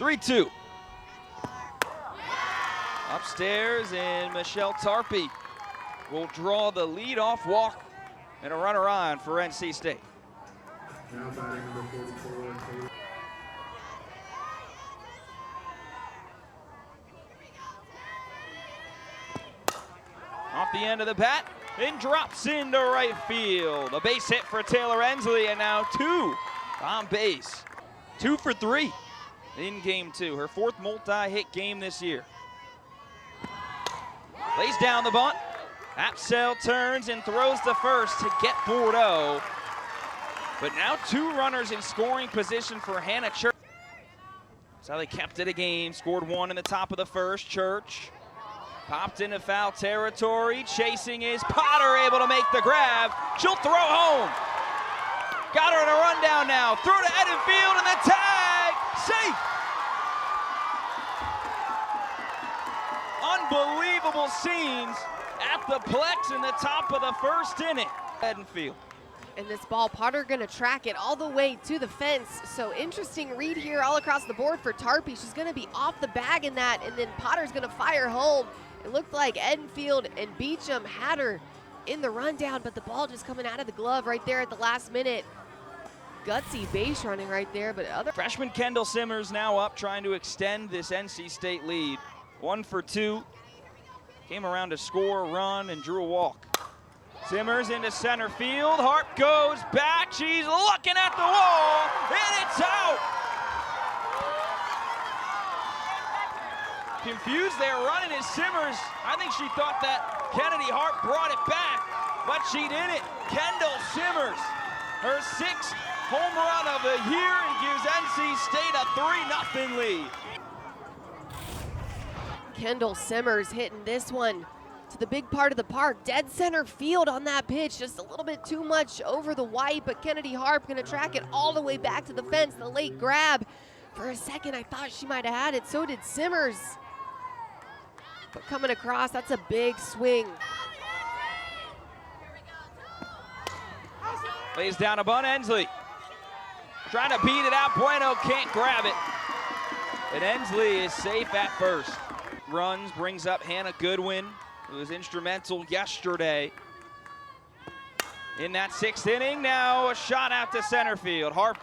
3-2. Upstairs, and Michelle Tarpey will draw the lead-off walk and a runner on for NC State. Now batting number 44. Off the end of the bat, and drops into right field. A base hit for Taylor Ensley, and now 2 on base. 2 for 3 in game 2, her 4th multi-hit game this year. Lays down the bunt. Apsell turns and throws to first to get Bordeaux. But now 2 runners in scoring position for Hannah Church. That's how they kept it a game. Scored 1 in the top of the first. Church popped into foul territory. Chasing is Potter, able to make the grab. She'll throw home. Got her in a rundown now. Throw to Edenfield and the tag. Safe. Unbelievable scenes at the Plex in the top of the first inning. Edenfield. And this ball, Potter gonna track it all the way to the fence. So interesting read here all across the board for Tarpey. She's gonna be off the bag in that, and then Potter's gonna fire home. It looked like Edenfield and Beecham had her in the rundown, but the ball just coming out of the glove right there at the last minute. Gutsy base running right there, but other Freshman Kendall Simmers now up, trying to extend this NC State lead. 1 for 2. Came around to score, run, and drew a walk. Simmers into center field. Harp goes back. She's looking at the wall, and it's out. Confused there, running is Simmers. I think she thought that Kennedy Harp brought it back, but she didn't. Kendall Simmers, her 6th home run of the year, and gives NC State a 3-0 lead. Kendall Simmers hitting this one to the big part of the park. Dead center field on that pitch. Just a little bit too much over the white, but Kennedy Harp gonna track it all the way back to the fence. The late grab. For a second, I thought she might have had it. So did Simmers. But coming across, that's a big swing. Lays down a bunt, Ensley. Trying to beat it out, Bueno can't grab it. And Ensley is safe at first. Runs, brings up Hannah Goodwin, who was instrumental yesterday in that 6th inning. Now a shot out to center field. Harp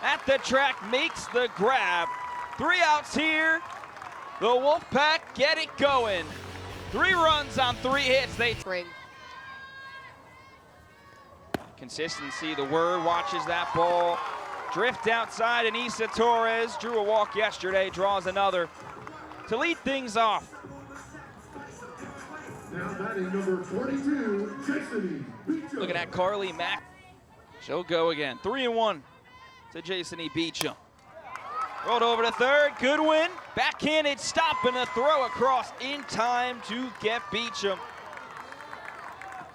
at the track makes the grab. 3 outs here. The Wolfpack get it going. 3 runs on 3 hits. They Spring. Consistency, the word. Watches that ball drift outside, and Issa Torres drew a walk yesterday, draws another to lead things off. Now batting number 42, Jason Beecham. Looking at Carly Mack. She'll go again. 3-1 to Jason E. Beecham. Rolled over to third. Goodwin. Backhanded stop and a throw across in time to get Beecham.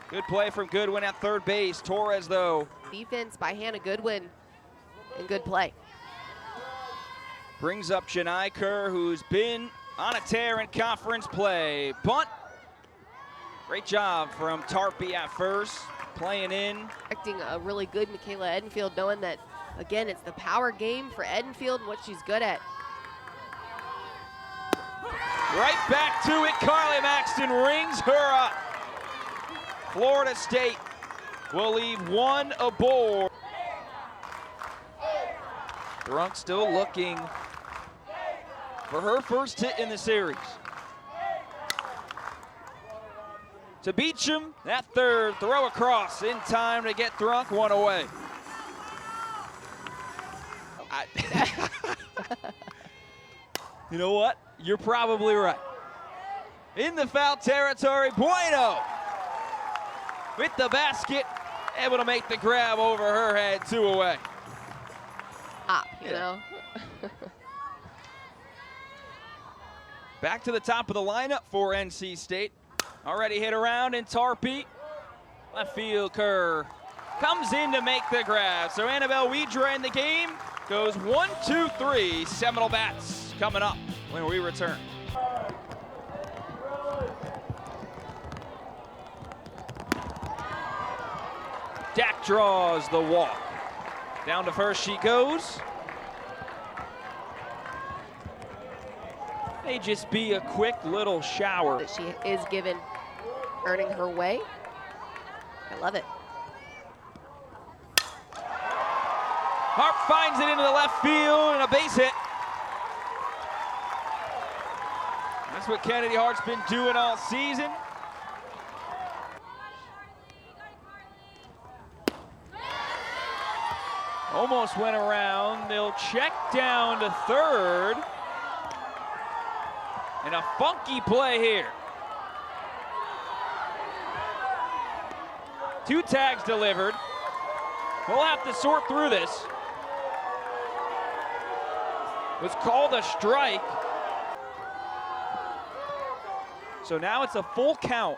Good play from Goodwin at third base. Torres, though. Defense by Hannah Goodwin. And good play. Brings up Janai Kerr, who's been on a tear in conference play. Bunt. Great job from Tarpey at first, playing in. Expecting a really good Michaela Edenfield, knowing that, again, it's the power game for Edenfield and what she's good at. Right back to it. Carly Maxton rings her up. Florida State will leave 1 aboard. Drunk still looking for her first hit in the series. To Beecham, that third throw across in time to get Drunk 1 away. You know what? You're probably right. In the foul territory, Bueno with the basket, able to make the grab over her head, 2 away. You know. Back to the top of the lineup for NC State. Already hit around, and Tarpey, left field Kerr, comes in to make the grab. So Annabelle Wedra in the game goes 1, 2, 3. Seminole Bats coming up when we return. Dak draws the walk. Down to first she goes. May just be a quick little shower. That she is given, earning her way. I love it. Harp finds it into the left field and a base hit. That's what Kennedy Hart's been doing all season. Almost went around. They'll check down to third. And a funky play here. 2 tags delivered. We'll have to sort through this. Was called a strike. So now it's a full count.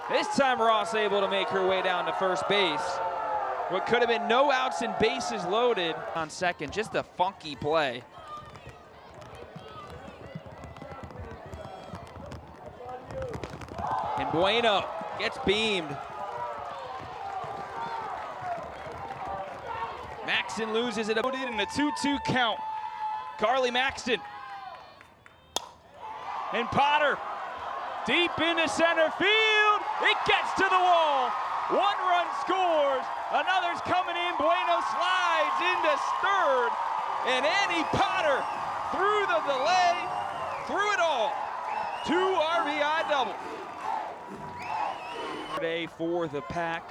This time Ross able to make her way down to first base. What could have been no outs and bases loaded on second. Just a funky play. And Bueno gets beamed. Maxton loses it in a 2-2 count. Carly Maxton. And Potter deep into center field. It gets to the wall. 1 run scores. Another's coming in. Bueno slides into third. And Annie Potter through the delay, through it all. 2 RBI double. Today for the Pack.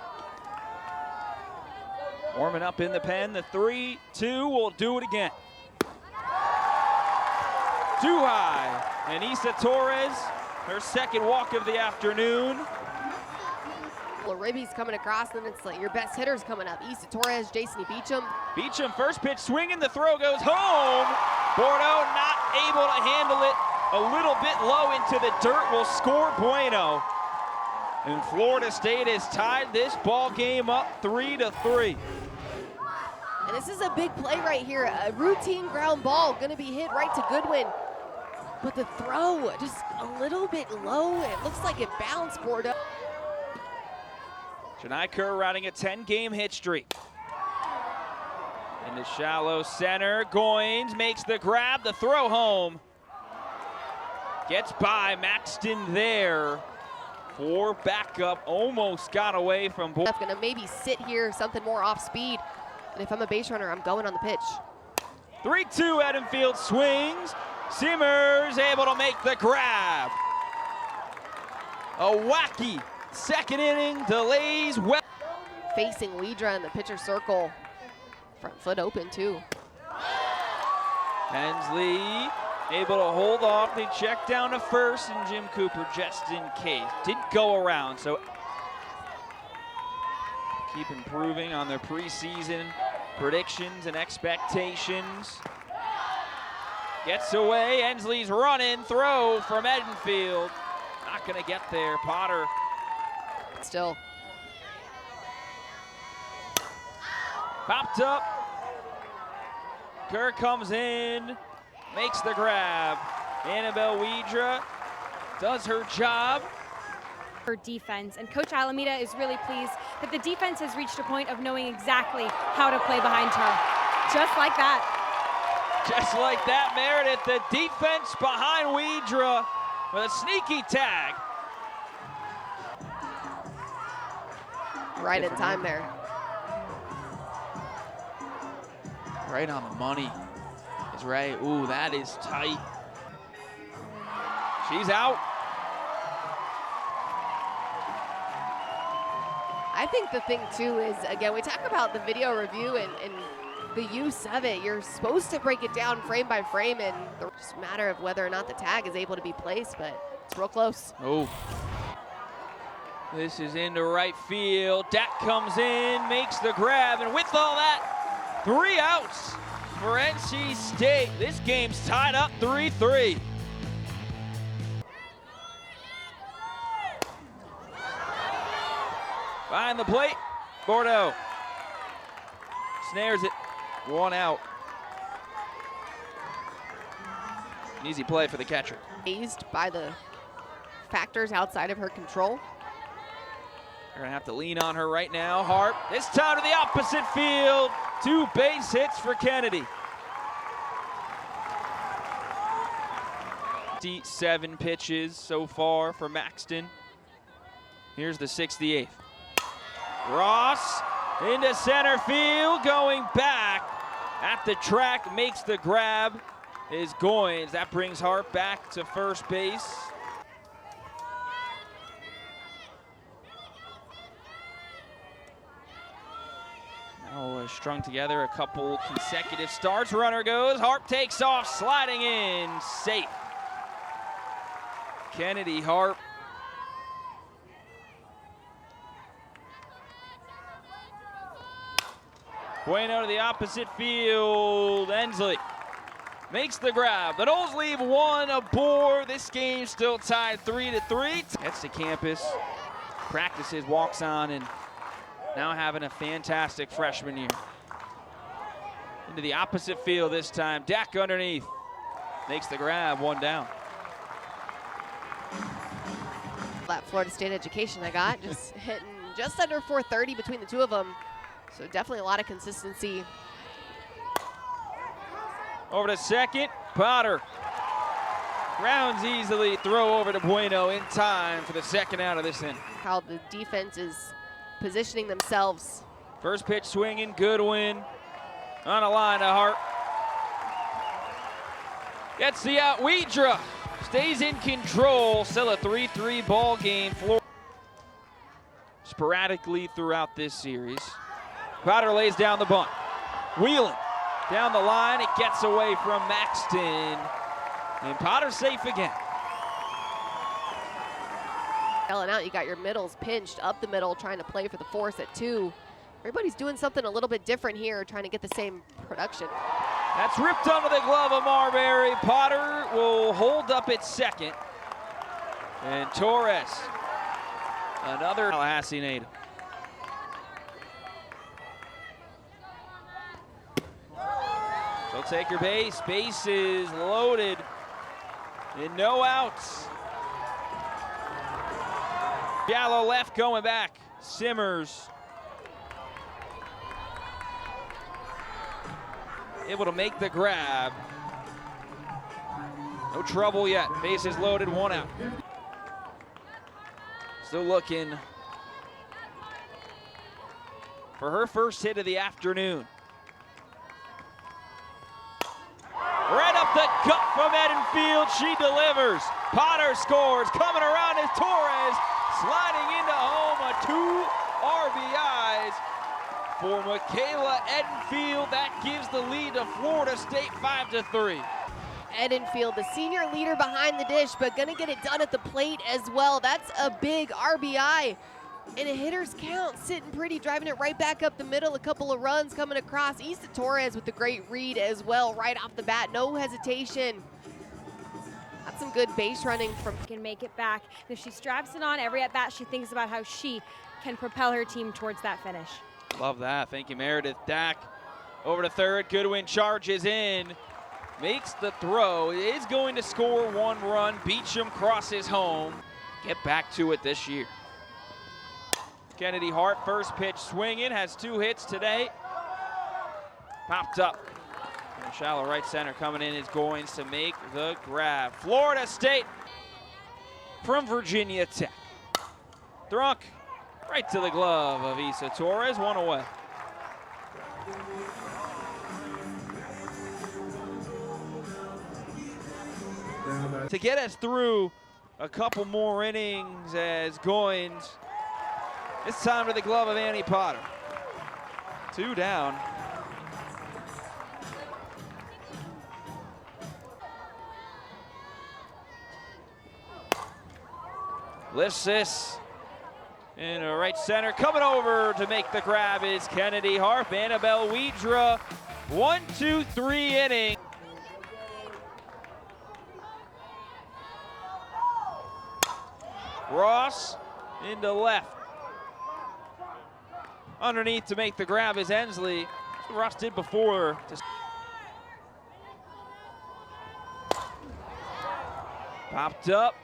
Warming up in the pen. The 3-2 will do it again. Too high. And Isa Torres, her second walk of the afternoon. Ribby's coming across, and it's like your best hitters coming up. Isa Torres, Jason Beecham. Beecham, first pitch swinging, the throw goes home. Bordeaux not able to handle it. A little bit low into the dirt will score Bueno. And Florida State has tied this ball game up 3-3. And this is a big play right here. A routine ground ball going to be hit right to Goodwin. But the throw just a little bit low. It looks like it bounced Bordeaux. Janai Kerr riding a 10-game hit streak. In the shallow center, Goins makes the grab, the throw home. Gets by Maxton there. For backup, almost got away from Bordeaux. Going to maybe sit here, something more off speed. And if I'm a base runner, I'm going on the pitch. 3-2, Edenfield swings. Simmers able to make the grab. A wacky second inning, delays well. Facing Widra in the pitcher circle. Front foot open too. Hensley able to hold off. They check down to first, and Jim Cooper just in case. Didn't go around, so keep improving on their preseason predictions and expectations. Gets away, Hensley's running, throw from Edenfield. Not gonna get there, Potter. Still. Popped up. Kerr comes in, makes the grab. Annabelle Widra does her job. For defense, and Coach Alameda is really pleased that the defense has reached a point of knowing exactly how to play behind her. Just like that. Just like that, Meredith, the defense behind Widra with a sneaky tag. Right in time there. Right on the money is right. Ooh, that is tight. She's out. I think the thing too is, again, we talk about the video review and the use of it. You're supposed to break it down frame by frame, and it's just a matter of whether or not the tag is able to be placed, but it's real close. Oh. This is into right field. Dak comes in, makes the grab, and with all that, 3 outs for NC State. This game's tied up 3-3. Behind the plate, Bordeaux snares it, 1 out. An easy play for the catcher. Amazed by the factors outside of her control. They're gonna have to lean on her right now. Harp, this time to the opposite field. 2 base hits for Kennedy. 7 pitches so far for Maxton. Here's the 68th. Ross into center field, going back at the track, makes the grab, is Goins. That brings Harp back to first base. Now strung together a couple consecutive starts. Runner goes, Harp takes off, sliding in, safe. Kennedy, Harp. Bueno to the opposite field. Ensley makes the grab. The Noles leave 1 aboard. This game still tied 3-3. Gets to campus, practices, walks on, and now having a fantastic freshman year. Into the opposite field this time. Dak underneath. Makes the grab, 1 down. That Florida State education I got, just hitting just under 430 between the two of them. So definitely a lot of consistency. Over to second, Potter. Grounds easily, throw over to Bueno in time for the second out of this inning. How the defense is positioning themselves. First pitch swinging, Goodwin on a line to Hart. Gets the out, Widra stays in control, still a 3-3 ball game. Sporadically throughout this series. Potter lays down the bunt. Wheeling down the line, it gets away from Maxton. And Potter's safe again. Yelling out, you got your middles pinched up the middle, trying to play for the force at 2. Everybody's doing something a little bit different here, trying to get the same production. That's ripped under the glove of Marbury. Potter will hold up at second. And Torres, another Tallahassee native. She'll take her base. Base is loaded. And no outs. Shallow left going back. Simmers able to make the grab. No trouble yet. Bases loaded, 1 out. Still looking for her first hit of the afternoon. Right up the gut from Edenfield, she delivers. Potter scores, coming around is Torres, sliding into home, a 2 RBIs for Michaela Edenfield. That gives the lead to Florida State 5-3. Edenfield, the senior leader behind the dish, but gonna get it done at the plate as well. That's a big RBI. And a hitter's count, sitting pretty, driving it right back up the middle. A couple of runs coming across. Issa Torres with the great read as well, right off the bat. No hesitation. That's some good base running from. Can make it back. And if she straps it on every at bat, she thinks about how she can propel her team towards that finish. Love that. Thank you, Meredith. Dak over to third. Goodwin charges in, makes the throw. Is going to score 1 run. Beecham crosses home. Get back to it this year. Kennedy Hart, first pitch swinging, has 2 hits today. Popped up. And shallow right center coming in is Goins to make the grab. Florida State from Virginia Tech. Thrunk right to the glove of Issa Torres, 1 away. To get us through a couple more innings as Goins. This time to the glove of Annie Potter. 2 down. Lifts this in right center. Coming over to make the grab is Kennedy Harp. Annabelle Widra. 1-2-3 inning. Ross into left. Underneath to make the grab is Ensley. That's what Ross did before. Popped up.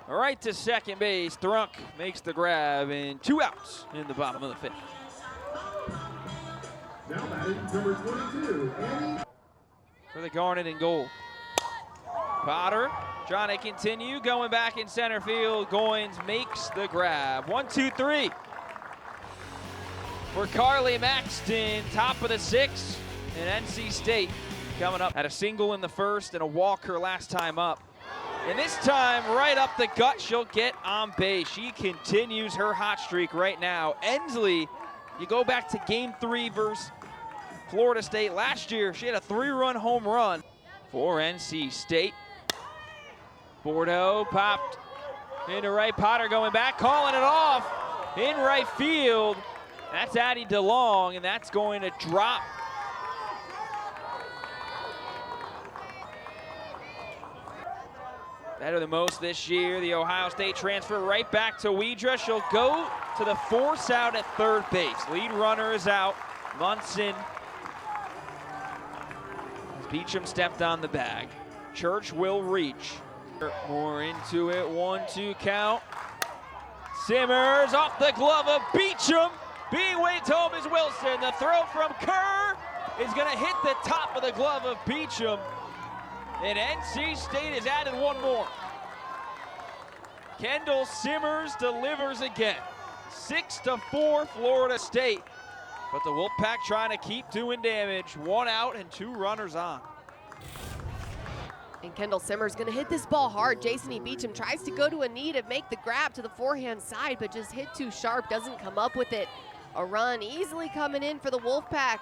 Right to second base. Thrunk makes the grab, and 2 outs in the bottom of the 5th. Now batting number 22, Annie. For the Garnet and gold. Potter trying to continue, going back in center field. Goins makes the grab. 1, 2, 3. For Carly Maxton, top of the 6th, and NC State coming up. Had a single in the first and a walk her last time up. And this time, right up the gut, she'll get on base. She continues her hot streak right now. Ensley, you go back to game 3 versus Florida State last year. She had a 3-run home run for NC State. Bordeaux popped into right. Potter going back, calling it off in right field. That's Addie DeLong, and that's going to drop. Better than most this year. The Ohio State transfer right back to Widra. She'll go to the force out at third base. Lead runner is out. Munson. As Beecham stepped on the bag. Church will reach. More into it. 1-2 count. Simmers off the glove of Beecham. Being waved home is Wilson. The throw from Kerr is going to hit the top of the glove of Beecham. And NC State has added 1 more. Kendall Simmers delivers again. 6-4 Florida State. But the Wolfpack trying to keep doing damage. 1 out and 2 runners on. And Kendall Simmers gonna hit this ball hard. Jason E. Beecham tries to go to a knee to make the grab to the forehand side, but just hit too sharp, doesn't come up with it. A run easily coming in for the Wolfpack.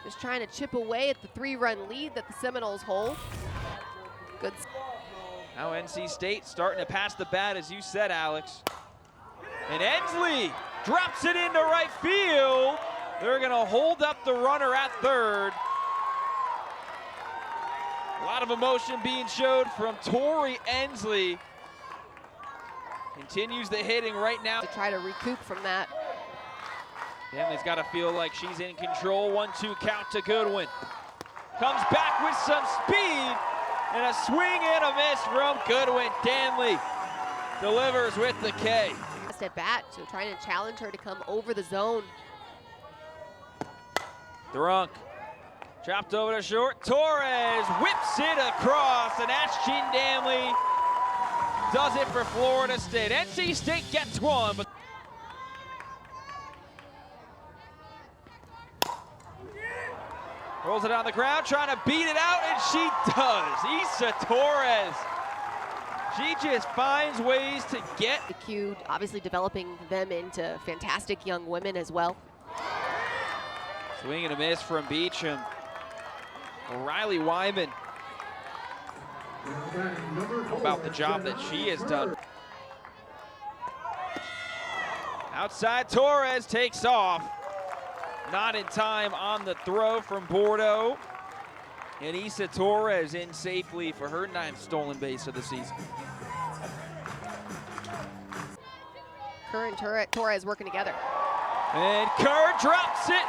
Just trying to chip away at the 3-run lead that the Seminoles hold. Good. Now NC State starting to pass the bat, as you said, Alex. And Ensley drops it into right field. They're gonna hold up the runner at third. A lot of emotion being showed from Tori Ensley. Continues the hitting right now. To try to recoup from that. Emily's got to feel like she's in control. 1-2 count to Goodwin. Comes back with some speed. And a swing and a miss from Goodwin. Danley delivers with the K. At bat, so trying to challenge her to come over the zone. Thrunk. Chopped over to short. Torres whips it across, and Ashton Danley does it for Florida State. NC State gets 1, but rolls it on the ground, trying to beat it out, and she does. Issa Torres. She just finds ways to get. The Q obviously developing them into fantastic young women as well. Swing and a miss from Beecham. Riley Wyman. How about the job that she has done? Outside, Torres takes off. Not in time on the throw from Bordeaux. And Issa Torres in safely for her 9th stolen base of the season. Kerr and Torres working together. And Kerr drops it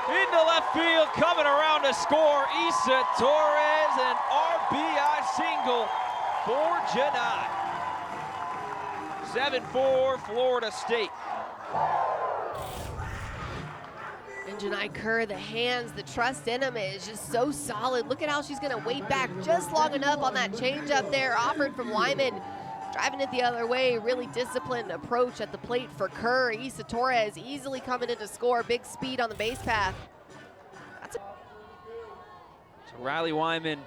into left field, coming around to score. Issa Torres, an RBI single for Janai. 7-4 Florida State. And Janai Kerr, the hands, the trust in him is just so solid. Look at how she's gonna wait back just long enough on that changeup there offered from Wyman. Driving it the other way, really disciplined approach at the plate for Kerr. Issa Torres easily coming in to score, big speed on the base path. So Riley Wyman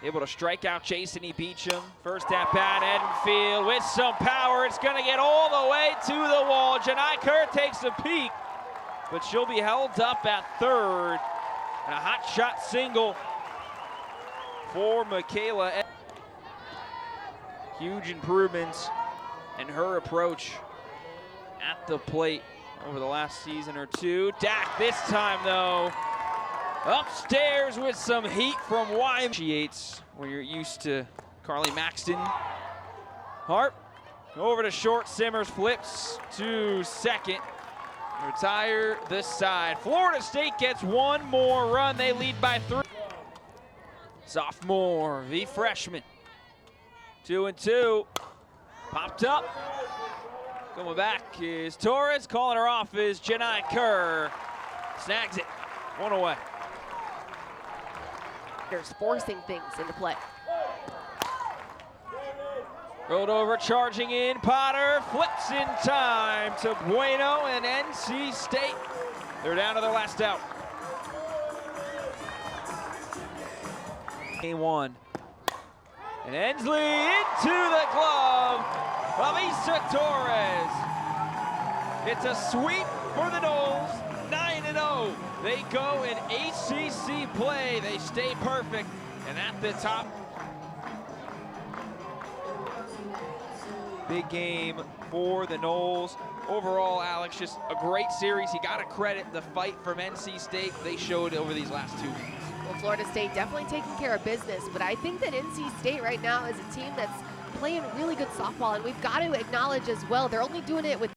able to strike out Jason E. Beecham. First at bat, Edenfield with some power. It's gonna get all the way to the wall. Janai Kerr takes a peek, but she'll be held up at third. And a hot shot single for Michaela. Huge improvements in her approach at the plate over the last season or two. Dak this time though, upstairs with some heat from Wyman. Where you're used to Carly Maxton. Hart over to short, Simmers flips to second. Retire this side. Florida State gets 1 more run. They lead by 3. Sophomore v freshman. 2-2. Popped up. Going back is Torres. Calling her off is Janai Kerr. Snags it. One away. There's forcing things into play. Rolled over, charging in. Potter flips in time to Bueno and NC State. They're down to their last out. Game one. And Ensley into the glove of Issa Torres. It's a sweep for the Noles, 9-0. They go in ACC play. They stay perfect, and at the top. Big game for the Noles. Overall, Alex, just a great series. You got to credit the fight from NC State they showed over these last 2 weeks. Well, Florida State definitely taking care of business, but I think that NC State right now is a team that's playing really good softball, and we've got to acknowledge as well, they're only doing it with